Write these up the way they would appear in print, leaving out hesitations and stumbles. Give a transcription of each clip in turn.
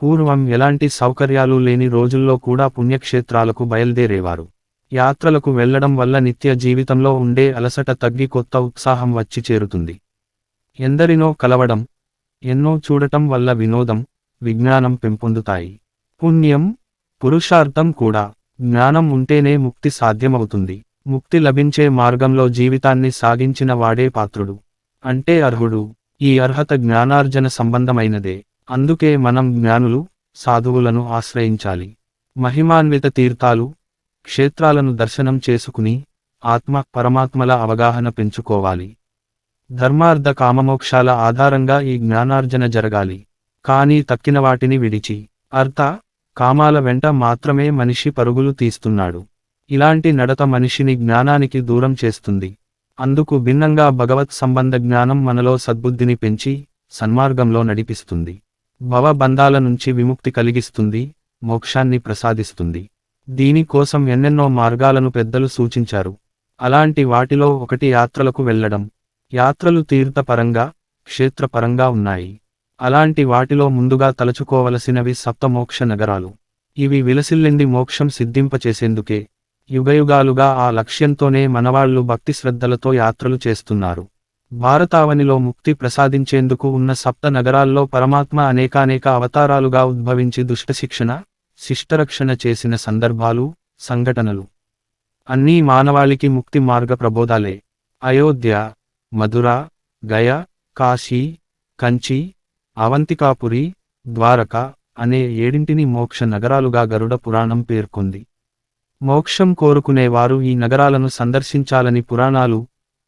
పూర్వం ఎలాంటి సౌకర్యాలు లేని రోజుల్లో కూడా పుణ్యక్షేత్రాలకు బయల్దేరేవారు. యాత్రలకు వెళ్లడం వల్ల నిత్య జీవితంలో ఉండే అలసట తగ్గి కొత్త ఉత్సాహం వచ్చి చేరుతుంది. ఎందరినో కలవడం, ఎన్నో చూడటం వల్ల వినోదం, విజ్ఞానం పెంపొందుతాయి. పుణ్యం, పురుషార్థం కూడా. జ్ఞానం ఉంటేనే ముక్తి సాధ్యమవుతుంది. ముక్తి లభించే మార్గంలో జీవితాన్ని సాగించిన వాడే పాత్రుడు, అంటే అర్హుడు. ఈ అర్హత జ్ఞానార్జన సంబంధమైనదే. అందుకే మనం జ్ఞానులు, సాధువులను ఆశ్రయించాలి. మహిమాన్విత తీర్థాలు, క్షేత్రాలను దర్శనం చేసుకుని ఆత్మ పరమాత్మల అవగాహన పెంచుకోవాలి. ధర్మార్థ కామమోక్షాల ఆధారంగా ఈ జ్ఞానార్జన జరగాలి. కానీ తక్కిన వాటిని విడిచి అర్థ కామాల వెంట మాత్రమే మనిషి పరుగులు తీస్తున్నాడు. ఇలాంటి నడత మనిషిని జ్ఞానానికి దూరం చేస్తుంది. అందుకు భిన్నంగా భగవత్ సంబంధ జ్ఞానం మనలో సద్బుద్ధిని పెంచి సన్మార్గంలో నడిపిస్తుంది. భవబంధాల నుంచి విముక్తి కలిగిస్తుంది, మోక్షాన్ని ప్రసాదిస్తుంది. దీనికోసం ఎన్నెన్నో మార్గాలను పెద్దలు సూచించారు. అలాంటి వాటిలో ఒకటి యాత్రలకు వెళ్లడం. యాత్రలు తీర్థపరంగా, క్షేత్రపరంగా ఉన్నాయి. అలాంటి వాటిలో ముందుగా తలచుకోవలసినవి సప్తమోక్ష నగరాలు. ఇవి విలసిల్లింది మోక్షం సిద్ధింపచేసేందుకే. యుగయుగాలుగా ఆ లక్ష్యంతోనే మనవాళ్లు భక్తి శ్రద్ధలతో యాత్రలు చేస్తున్నారు. భారతావనిలో ముక్తి ప్రసాదించేందుకు ఉన్న సప్త నగరాల్లో పరమాత్మ అనేకానేక అవతారాలుగా ఉద్భవించి దుష్టశిక్షణ, శిష్టరక్షణ చేసిన సందర్భాలు, సంఘటనలు అన్నీ మానవాళికి ముక్తి మార్గ ప్రబోధాలే. అయోధ్య, మధుర, గయ, కాశీ, కంచి, అవంతికాపురి, ద్వారక అనే 7 మోక్ష నగరాలుగా గరుడ పురాణం పేర్కొంది. మోక్షం కోరుకునేవారు ఈ నగరాలను సందర్శించాలని పురాణాలు,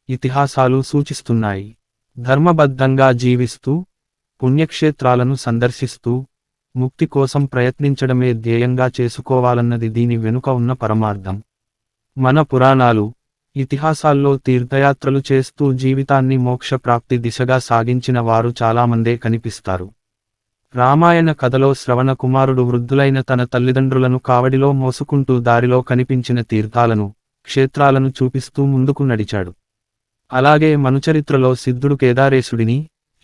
ఇతిహాసాలు సూచిస్తున్నాయి. ధర్మబద్ధంగా జీవిస్తూ, పుణ్యక్షేత్రాలను సందర్శిస్తూ, ముక్తి కోసం ప్రయత్నించడమే ధ్యేయంగా చేసుకోవాలన్నది దీని వెనుక ఉన్న పరమార్థం. మన పురాణాలు, ఇతిహాసాల్లో తీర్థయాత్రలు చేస్తూ జీవితాన్ని మోక్షప్రాప్తి దిశగా సాగించిన వారు చాలామందే కనిపిస్తారు. రామాయణ కథలో శ్రవణ కుమారుడు వృద్ధులైన తన తల్లిదండ్రులను కావడిలో మోసుకుంటూ దారిలో కనిపించిన తీర్థాలను, క్షేత్రాలను చూపిస్తూ ముందుకు నడిచాడు. అలాగే మనుచరిత్రలో సిద్ధుడు కేదారేశుడిని,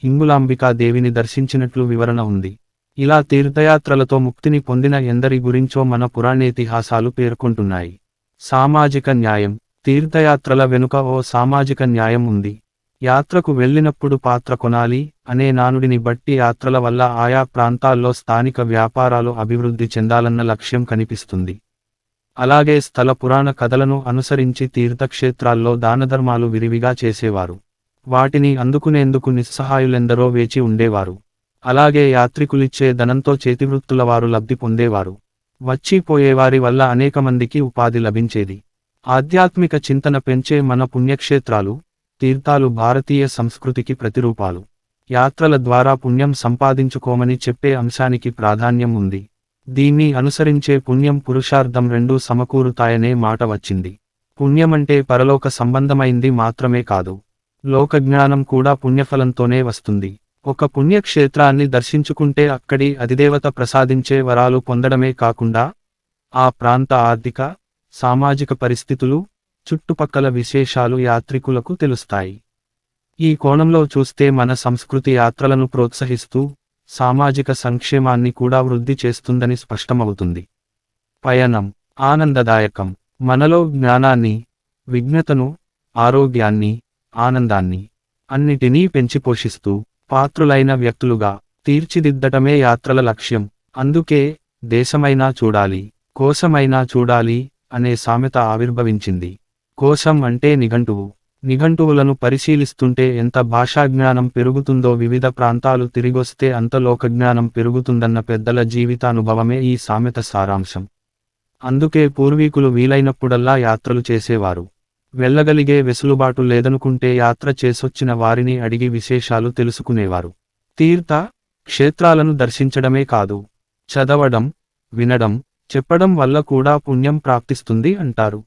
హింగులాంబికా దేవిని దర్శించినట్లు వివరణ ఉంది. ఇలా తీర్థయాత్రలతో ముక్తిని పొందిన ఎందరి గురించో మన పురాణేతిహాసాలు పేర్కొంటున్నాయి. సామాజిక న్యాయం. తీర్థయాత్రల వెనుక ఓ సామాజిక న్యాయం ఉంది. యాత్రకు వెళ్ళినప్పుడు పాత్ర కొనాలి అనే నానుడిని బట్టి యాత్రల వల్ల ఆయా ప్రాంతాల్లో స్థానిక వ్యాపారాలు అభివృద్ధి చెందాలన్న లక్ష్యం కనిపిస్తుంది. అలాగే స్థల పురాణ కథలను అనుసరించి తీర్థక్షేత్రాల్లో దానధర్మాలు విరివిగా చేసేవారు. వాటిని అందుకునేందుకు నిస్సహాయులెందరో వేచి ఉండేవారు. అలాగే యాత్రికులిచ్చే ధనంతో చేతివృత్తులవారు లబ్ధి పొందేవారు. వచ్చిపోయేవారి వల్ల అనేకమందికి ఉపాధి లభించేది. ఆధ్యాత్మిక చింతన పెంచే మన పుణ్యక్షేత్రాలు, తీర్థాలు భారతీయ సంస్కృతికి ప్రతిరూపాలు. యాత్రల ద్వారా పుణ్యం సంపాదించుకోమని చెప్పే అంశానికి ప్రాధాన్యం ఉంది. దీన్ని అనుసరించే పుణ్యం పురుషార్థం రెండూ సమకూరుతాయనే మాట వచ్చింది. పుణ్యమంటే పరలోక సంబంధమైంది మాత్రమే కాదు, లోకజ్ఞానం కూడా పుణ్యఫలంతోనే వస్తుంది. ఒక పుణ్యక్షేత్రాన్ని దర్శించుకుంటే అక్కడి అధిదేవత ప్రసాదించే వరాలు పొందడమే కాకుండా ఆ ప్రాంత ఆర్థిక, సామాజిక పరిస్థితులు, చుట్టుపక్కల విశేషాలు యాత్రికులకు తెలుస్తాయి. ఈ కోణంలో చూస్తే మన సంస్కృతి యాత్రలను ప్రోత్సహిస్తూ సామాజిక సంక్షేమాన్ని కూడా వృద్ధి చేస్తుందని స్పష్టమవుతుంది. పయనం ఆనందదాయకం. మనలో జ్ఞానాన్ని, విజ్ఞతను, ఆరోగ్యాన్ని, ఆనందాన్ని అన్నిటినీ పెంచిపోషిస్తూ పాత్రులైన వ్యక్తులుగా తీర్చిదిద్దటమే యాత్రల లక్ష్యం. అందుకే దేశమైనా చూడాలి, కోశమైనా చూడాలి అనే సామెత ఆవిర్భవించింది. కోశం అంటే నిఘంటువు. నిఘంటువులను పరిశీలిస్తుంటే ఎంత భాషాజ్ఞానం పెరుగుతుందో వివిధ ప్రాంతాలు తిరిగొస్తే అంత లోకజ్ఞానం పెరుగుతుందన్న పెద్దల జీవితానుభవమే ఈ సామెత సారాంశం. అందుకే పూర్వీకులు వీలైనప్పుడల్లా యాత్రలు చేసేవారు. వెళ్ళగలిగే వెసులుబాటు లేదనుకుంటే యాత్ర చేసొచ్చిన వారిని అడిగి విశేషాలు తెలుసుకునేవారు. తీర్థ క్షేత్రాలను దర్శించడమే కాదు, చదవడం, వినడం, చెప్పడం వల్ల కూడా పుణ్యం ప్రాప్తిస్తుంది అంటారు.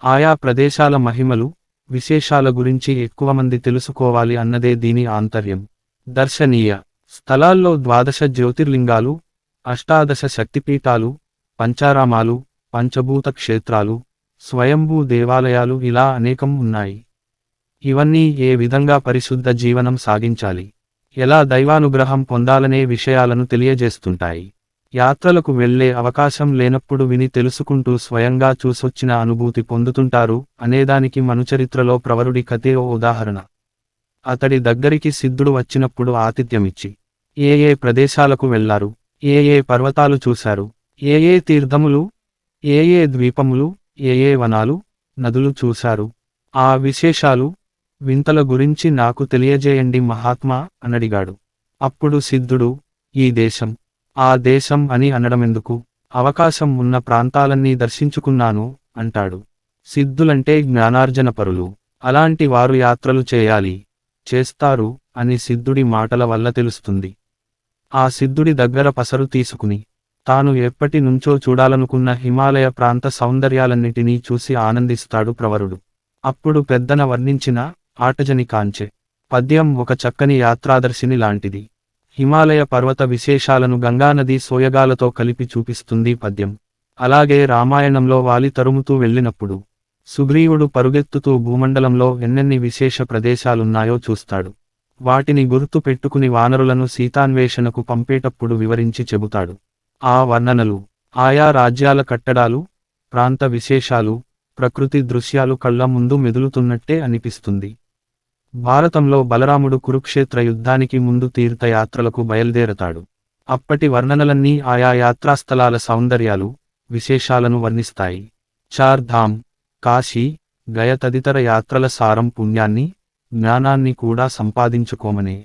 ఆయా ప్రదేశాల మహిమలు, విశేషాల గురించి ఎక్కువ మంది తెలుసుకోవాలి అన్నదే దీని ఆంతర్యం. దర్శనీయ స్థలాల్లో 12 జ్యోతిర్లింగాలు, 18 శక్తిపీఠాలు, పంచారామాలు, పంచభూత క్షేత్రాలు, స్వయంభూ దేవాలయాలు ఇలా అనేకం ఉన్నాయి. ఇవన్నీ ఏ విధంగా పరిశుద్ధ జీవనం సాగించాలి, ఎలా దైవానుగ్రహం పొందాలనే విషయాలను తెలియజేస్తుంటాయి. యాత్రలకు వెళ్లే అవకాశం లేనప్పుడు విని తెలుసుకుంటూ స్వయంగా చూసొచ్చిన అనుభూతి పొందుతుంటారు అనేదానికి మనుచరిత్రలో ప్రవరుడి కథే ఓ ఉదాహరణ. అతడి దగ్గరికి సిద్ధుడు వచ్చినప్పుడు ఆతిథ్యమిచ్చి, ఏ ఏ ప్రదేశాలకు వెళ్లారు, ఏ ఏ పర్వతాలు చూశారు, ఏ ఏ తీర్థములు, ఏ ఏ ద్వీపములు, ఏ ఏ వనాలు, నదులు చూశారు, ఆ విశేషాలు, వింతల గురించి నాకు తెలియజేయండి మహాత్మా అనడిగాడు. అప్పుడు సిద్ధుడు, ఈ దేశం, ఆ దేశం అని అనడమెందుకు, అవకాశం ఉన్న ప్రాంతాలన్నీ దర్శించుకున్నాను అంటాడు. సిద్ధులంటే జ్ఞానార్జనపరులు, అలాంటి వారు యాత్రలు చేయాలి, చేస్తారు అని సిద్ధుడి మాటల వల్ల తెలుస్తుంది. ఆ సిద్ధుడి దగ్గర పసరు తీసుకుని తాను ఎప్పటి నుంచో చూడాలనుకున్న హిమాలయ ప్రాంత సౌందర్యాలన్నిటినీ చూసి ఆనందిస్తాడు ప్రవరుడు. అప్పుడు పెద్దన వర్ణించిన ఆటజని కాంచె పద్యం ఒక చక్కని యాత్రాదర్శిని లాంటిది. హిమాలయ పర్వత విశేషాలను గంగానది సోయగాలతో కలిపి చూపిస్తుంది పద్యం. అలాగే రామాయణంలో వాలి తరుముతూ వెళ్ళినప్పుడు సుగ్రీవుడు పరుగెత్తుతూ భూమండలంలో ఎన్నెన్ని విశేష ప్రదేశాలున్నాయో చూస్తాడు. వాటిని గుర్తు పెట్టుకుని వానరులను సీతాన్వేషణకు పంపేటప్పుడు వివరించి చెబుతాడు. ఆ వర్ణనలు ఆయా రాజ్యాల కట్టడాలు, ప్రాంత విశేషాలు, ప్రకృతి దృశ్యాలు కళ్ళ ముందు మెదులుతున్నట్టే అనిపిస్తుంది. భారతంలో బలరాముడు కురుక్షేత్ర యుద్ధానికి ముందు తీర్థయాత్రలకు బయల్దేరతాడు. అప్పటి వర్ణనలన్నీ ఆయా యాత్రాస్థలాల సౌందర్యాలు, విశేషాలను వర్ణిస్తాయి. చార్ ధామ్, కాశీ, గయ తదితర యాత్రల సారం పుణ్యాన్ని, జ్ఞానాన్ని కూడా సంపాదించుకోమనే.